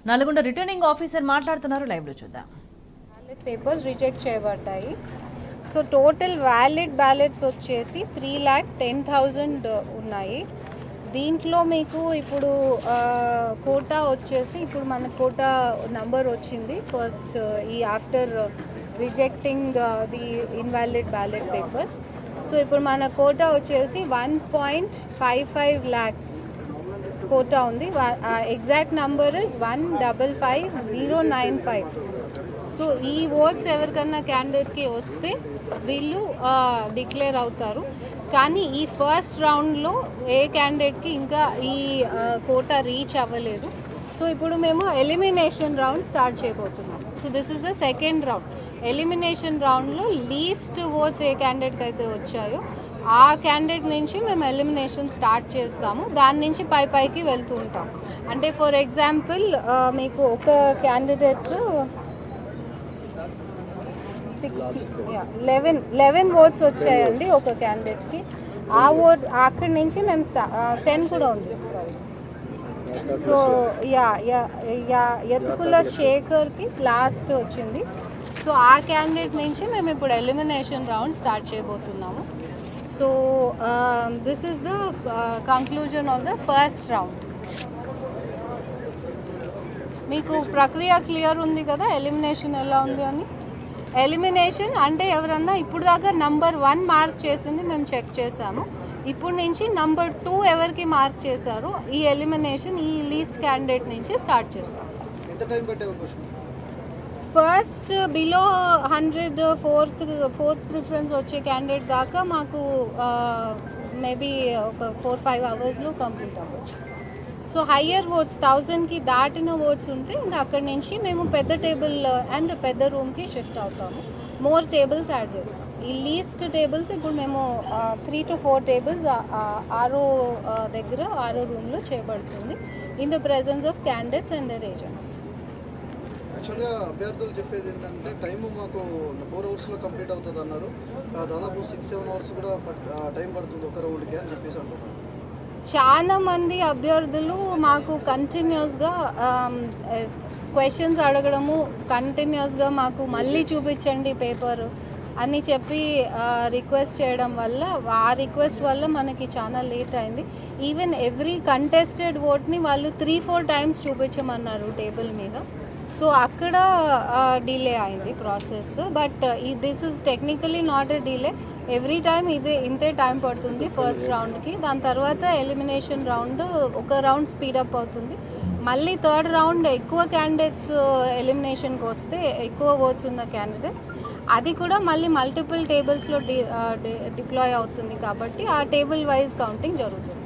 Nalgonda returning officer మాట్లాడుతున్నారు, live లో చూద్దాం. బ్యాలెట్ పేపర్స్ రిజెక్ట్ చేయబడ్డాయి. సో టోటల్ వ్యాలిడ్ బ్యాలెట్స్ వచ్చేసి 3,10,000 ఉన్నాయి. దీంట్లో మీకు ఇప్పుడు కోటా వచ్చేసి ఇప్పుడు మన కోటా నంబర్ వచ్చింది ఫస్ట్ ఈ after rejecting the invalid ballot papers. So ఇప్పుడు మన కోటా వచ్చేసి 1.55 lakhs కోటా ఉంది. Exact number is 155,095. సో ఈ ఓట్స్ ఎవరికన్నా క్యాండిడేట్కి వస్తే వీళ్ళు డిక్లేర్ అవుతారు. కానీ ఈ ఫస్ట్ రౌండ్లో ఏ క్యాండిడేట్కి ఇంకా ఈ కోటా రీచ్ అవ్వలేదు. సో ఇప్పుడు మేము ఎలిమినేషన్ రౌండ్ స్టార్ట్ చేయబోతున్నాం. So this is the second round. Elimination రౌండ్లో లీస్ట్ ఓట్స్ ఏ క్యాండిడేట్కి అయితే వచ్చాయో ఆ క్యాండిడేట్ నుంచి మేము ఎలిమినేషన్ స్టార్ట్ చేస్తాము. దాని నుంచి పైకి వెళ్తూ ఉంటాం. అంటే ఫర్ ఎగ్జాంపుల్ మీకు ఒక క్యాండిడేట్ 11 ఓట్స్ వచ్చాయండి ఒక క్యాండిడేట్కి. ఆ ఓట్ అక్కడి నుంచి మేము 10 కూడా ఉంది సారీ. సో యతుకుల శేఖర్కి లాస్ట్ వచ్చింది. సో ఆ క్యాండిడేట్ నుంచి మేము ఇప్పుడు ఎలిమినేషన్ రౌండ్ స్టార్ట్ చేయబోతున్నాము. So this is the conclusion of the first round. మీకు ప్రక్రియ క్లియర్ ఉంది కదా, ఎలిమినేషన్ ఎలా ఉంది అని. ఎలిమినేషన్ అంటే ఎవరన్నా ఇప్పుడు దాకా నంబర్ 1 మార్క్ చేసింది మేము చెక్ చేసాము. ఇప్పుడు నుంచి నంబర్ 2 ఎవరికి మార్క్ చేశారో ఈ ఎలిమినేషన్ ఈ లీస్ట్ క్యాండిడేట్ నుంచి స్టార్ట్ చేస్తాం. ఫస్ట్ బిలో 100 ఫోర్త్ ప్రిఫరెన్స్ వచ్చే క్యాండిడేట్ దాకా మాకు మేబీ ఒక 4-5 అవర్స్లో కంప్లీట్ అవ్వచ్చు. సో హయ్యర్ ఓట్స్ 1000కి దాటిన ఓట్స్ ఉంటే ఇంకా అక్కడి నుంచి మేము పెద్ద టేబుల్ అండ్ పెద్ద రూమ్కి షిఫ్ట్ అవుతాము. మోర్ టేబుల్స్ యాడ్ చేస్తాం. ఈ లీస్ట్ టేబుల్స్ ఇప్పుడు మేము 3 to 4 టేబుల్స్ ఆరో దగ్గర ఆరో రూమ్లో చేయబడుతుంది in the presence of candidates and their agents. యాక్చువల్గా అభ్యర్థులు చెప్పేది ఏంటంటే టైం మాకు 4 అవర్స్లో కంప్లీట్ అవుతుంది అన్నారు. దాదాపు 6-7 అవర్స్ కూడా టైం పడుతుంది ఒక రౌండ్కి అని చెప్పేసి అంటున్నారు. చాలా మంది అభ్యర్థులు మాకు కంటిన్యూస్గా క్వశ్చన్స్ అడగడము, కంటిన్యూస్గా మాకు మళ్ళీ చూపించండి పేపర్ అని చెప్పి రిక్వెస్ట్ చేయడం వల్ల ఆ రిక్వెస్ట్ వల్ల మనకి చాలా లేట్ అయింది. ఈవెన్ ఎవ్రీ కంటెస్టెడ్ ఓట్ని వాళ్ళు 3-4 టైమ్స్ చూపించమన్నారు టేబుల్ మీద. సో అక్కడ డిలే అయింది process. But this is technically not a delay. Every time ఇంతే టైం పడుతుంది ఫస్ట్ రౌండ్కి. దాని తర్వాత ఎలిమినేషన్ రౌండ్ ఒక రౌండ్ స్పీడప్ అవుతుంది. మళ్ళీ థర్డ్ రౌండ్ ఎక్కువ క్యాండిడేట్స్ ఎలిమినేషన్కి వస్తే ఎక్కువ ఓట్స్ ఉన్న క్యాండిడేట్స్ అది కూడా మళ్ళీ మల్టిపుల్ టేబుల్స్లో డిప్లాయ్ అవుతుంది. కాబట్టి ఆ టేబుల్ వైజ్ కౌంటింగ్ జరుగుతుంది.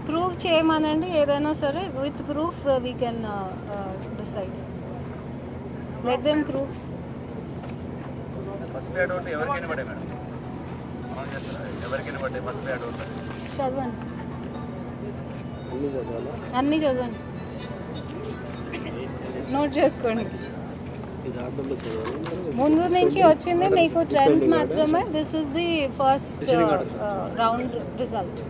ప్రూఫ్ చేయమనండి ఏదైనా సరే, with proof we can decide. Let them proof. చదవండి, అన్నీ చదవండి, నోట్ చేసుకోండి. ముందు నుంచి వచ్చింది మీకు ట్రెండ్స్ మాత్రమే. This is the first round result.